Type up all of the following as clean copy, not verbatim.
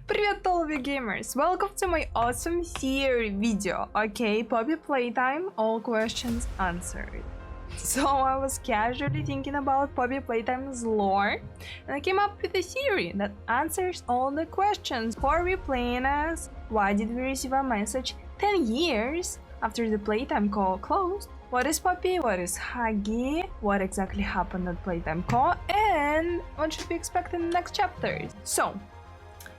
Привет, all of you gamers! Welcome to my awesome theory video. Okay, Poppy Playtime, all questions answered. So I was casually thinking about Poppy Playtime's lore, and I came up with a theory that answers all the questions. Who are we playing as? Why did we receive a message 10 years after the Playtime call closed? What is Poppy? What is Huggy? What exactly happened at Playtime call? And what should we expect in the next chapters? So,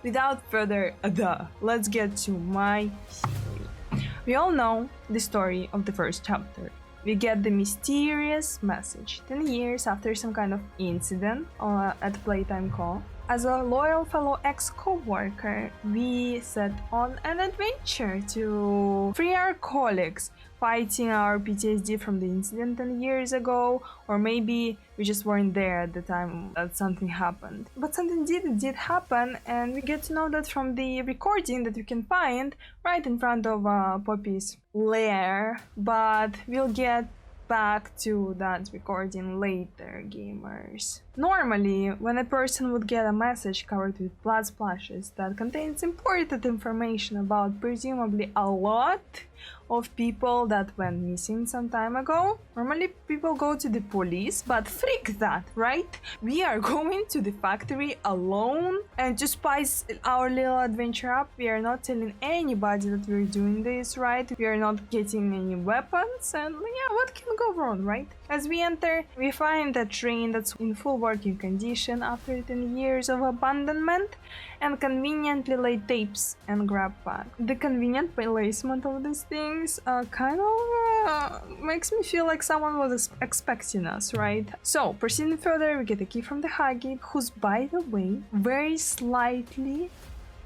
without further ado, let's get to my theory. We all know the story of the first chapter. We get the mysterious message 10 years after some kind of incident at Playtime call. As a loyal fellow ex-co-worker, we set on an adventure to free our colleagues, fighting our PTSD from the incident 10 years ago, or maybe we just weren't there at the time that something happened. But something did happen, and we get to know that from the recording that you can find right in front of Poppy's lair, but we'll get back to that recording later, gamers. Normally, when a person would get a message covered with blood splashes that contains important information about presumably a lot of people that went missing some time ago, normally people go to the police, but freak that, right? We are going to the factory alone, and to spice our little adventure up, we are not telling anybody that we're doing this, right? We are not getting any weapons, and yeah, what can go wrong, right? As we enter, we find a train that's in full working condition after 10 years of abandonment, and conveniently laid tapes and grab bag. The convenient placement of these things kind of makes me feel like someone was expecting us, right? So, proceeding further, we get a key from the Huggy, who's, by the way, very slightly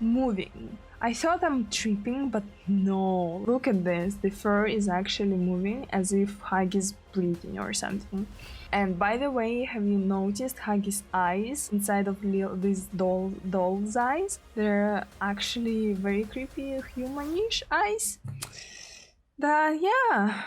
moving. I thought I'm tripping, but no. Look at this, the fur is actually moving as if Huggy's breathing or something. And by the way, have you noticed Huggy's eyes inside of these doll's eyes? They're actually very creepy, humanish eyes. Yeah,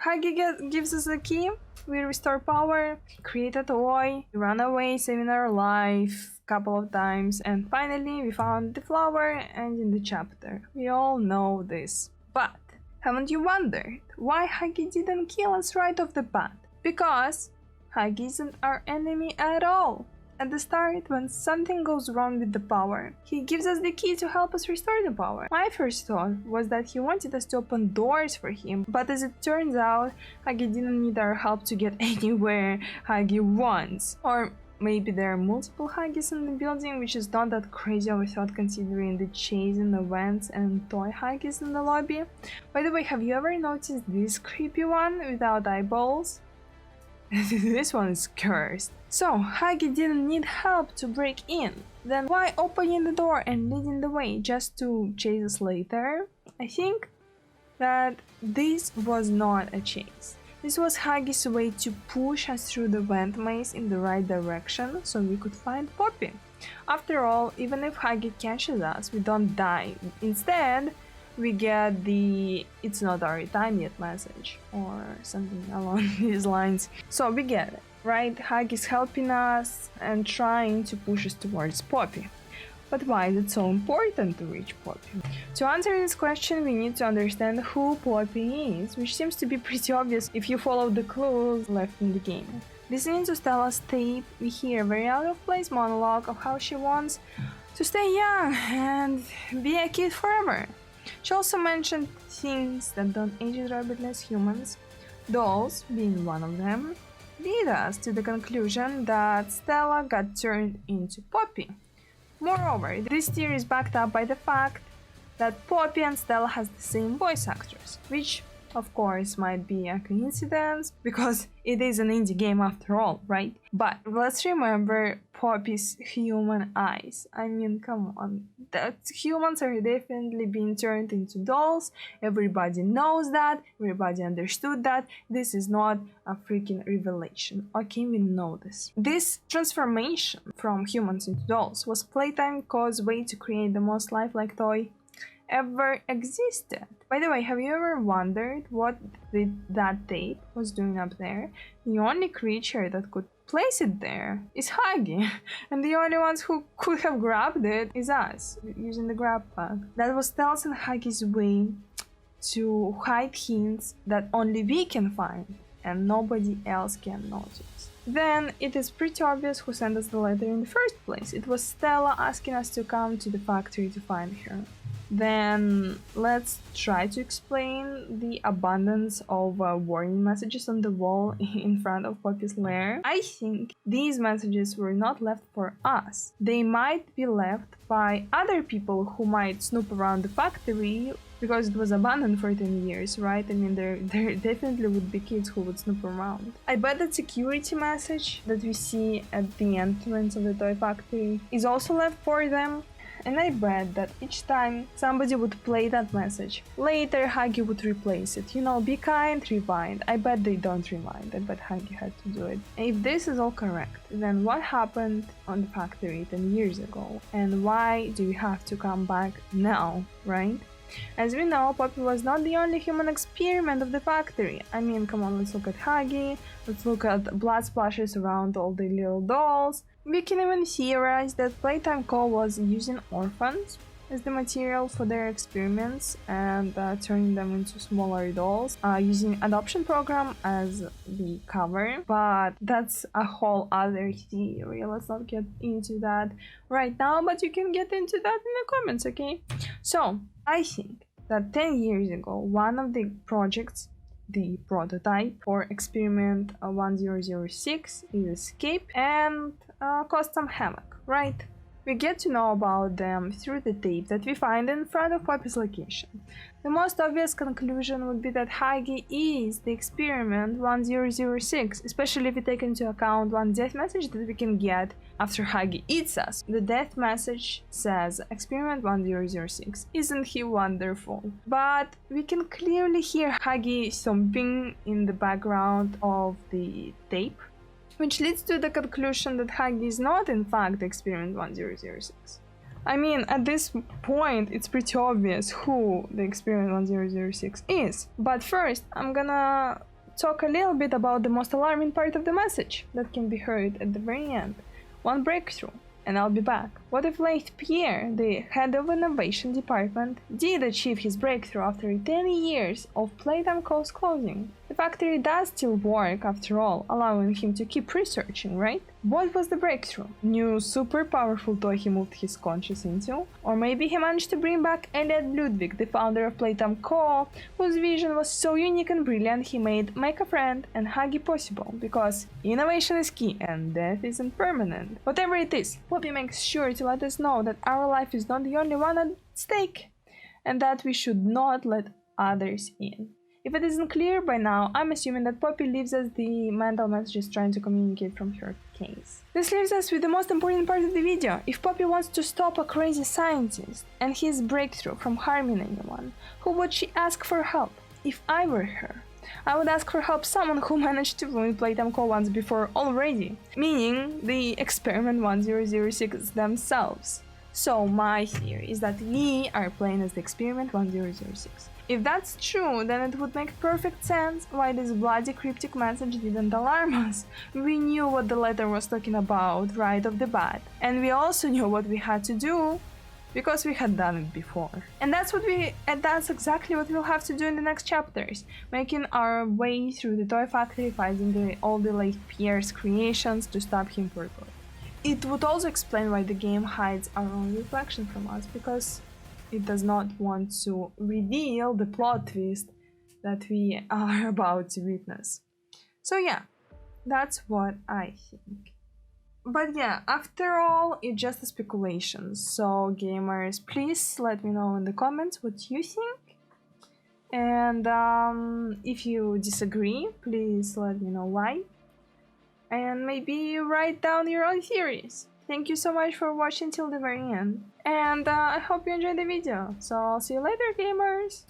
Huggy gives us a key. We restore power, create a toy, run away, saving our life a couple of times, and finally we found the flower and in the chapter. We all know this. But haven't you wondered why Huggy didn't kill us right off the bat? Because Huggy isn't our enemy at all. At the start, when something goes wrong with the power, he gives us the key to help us restore the power. My first thought was that he wanted us to open doors for him, but as it turns out, Huggy didn't need our help to get anywhere Huggy wants. Or maybe there are multiple Huggies in the building, which is not that crazy of a thought considering the chasing events and toy Huggies in the lobby. By the way, have you ever noticed this creepy one without eyeballs? This one is cursed. So, Huggy didn't need help to break in. Then why opening the door and leading the way just to chase us later? I think that this was not a chase. This was Huggy's way to push us through the vent maze in the right direction so we could find Poppy. After all, even if Huggy catches us, we don't die. Instead, we get the "it's not our time yet" message or something along these lines. So we get it, right? Huggy's helping us and trying to push us towards Poppy. But why is it so important to reach Poppy? To answer this question, we need to understand who Poppy is, which seems to be pretty obvious if you follow the clues left in the game. Listening to Stella's tape, we hear a very out-of-place monologue of how she wants to stay young and be a kid forever. She also mentioned things that don't age rapidly as humans, dolls being one of them, lead us to the conclusion that Stella got turned into Poppy. Moreover, this theory is backed up by the fact that Poppy and Stella has the same voice actors, which of course might be a coincidence because it is an indie game after all, right? But let's remember Poppy's human eyes. I mean, come on, that humans are definitely being turned into dolls. Everybody knows that, everybody understood that. This is not a freaking revelation. Okay, we know this. This transformation from humans into dolls was Playtime Co's way to create the most lifelike toy ever existed. By the way, have you ever wondered what that tape was doing up there? The only creature that could place it there is Huggy, and the only ones who could have grabbed it is us, using the grab bag. That was Stella's and Huggy's way to hide hints that only we can find and nobody else can notice. Then it is pretty obvious who sent us the letter in the first place. It was Stella asking us to come to the factory to find her. Then let's try to explain the abundance of warning messages on the wall in front of Poppy's lair. I think these messages were not left for us. They might be left by other people who might snoop around the factory because it was abandoned for 10 years, right? I mean, there definitely would be kids who would snoop around. I bet that security message that we see at the entrance of the toy factory is also left for them. And I bet that each time somebody would play that message, later Huggy would replace it. You know, be kind, rewind. I bet they don't rewind. I bet Huggy had to do it. If this is all correct, then what happened on the factory 10 years ago? And why do we have to come back now, right? As we know, Poppy was not the only human experiment of the factory. I mean, come on, let's look at Huggy, let's look at blood splashes around all the little dolls. We can even theorize that Playtime Co. was using orphans as the material for their experiments and turning them into smaller dolls, using adoption program as the cover. But that's a whole other theory. Let's not get into that right now, but you can get into that in the comments, okay? So, I think that 10 years ago, one of the projects, the prototype for experiment 1006 is escape and caused some havoc, right? We get to know about them through the tape that we find in front of Poppy's location. The most obvious conclusion would be that Huggy is the experiment 1006, especially if we take into account one death message that we can get after Huggy eats us. The death message says, experiment 1006, isn't he wonderful? But we can clearly hear Huggy thumping in the background of the tape, which leads to the conclusion that Huggy is not in fact the experiment 1006. I mean, at this point, it's pretty obvious who the experiment 1006 is. But first, I'm gonna talk a little bit about the most alarming part of the message that can be heard at the very end. One breakthrough, and I'll be back. What if Leith Pierre, the head of innovation department, did achieve his breakthrough after 10 years of Playtime Co.'s closing? The factory does still work after all, allowing him to keep researching, right? What was the breakthrough? New super powerful toy he moved his conscience into? Or maybe he managed to bring back Elliot Ludwig, the founder of Playtime Co., whose vision was so unique and brilliant he made Make a Friend and Huggy possible, because innovation is key and death isn't permanent. Whatever it is, Poppy makes sure to let us know that our life is not the only one at stake, and that we should not let others in. If it isn't clear by now, I'm assuming that Poppy leaves us the mental messages trying to communicate from her case. This leaves us with the most important part of the video. If Poppy wants to stop a crazy scientist and his breakthrough from harming anyone, who would she ask for help? If I were her, I would ask for help someone who managed to ruin Playtime Co. once before already, meaning the experiment 1006 themselves. So my theory is that we are playing as the experiment 1006. If that's true, then it would make perfect sense why this bloody cryptic message didn't alarm us. We knew what the letter was talking about right off the bat, and we also knew what we had to do because we had done it before. And that's exactly what we'll have to do in the next chapters, making our way through the toy factory, finding all the Leith Pierre's creations to stop him for good. It would also explain why the game hides our own reflection from us, because it does not want to reveal the plot twist that we are about to witness. So yeah, that's what I think. But yeah, after all, it's just a speculation. So gamers, please let me know in the comments what you think. And if you disagree, please let me know why. And maybe write down your own theories. Thank you so much for watching till the very end. And I hope you enjoyed the video. So I'll see you later, gamers!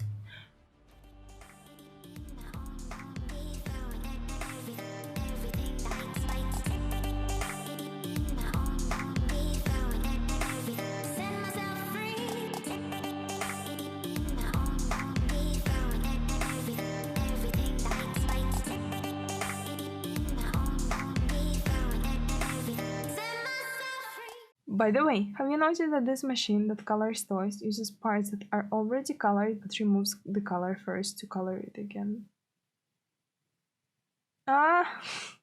By the way, have you noticed that this machine that colors toys uses parts that are already colored but removes the color first to color it again? Ah!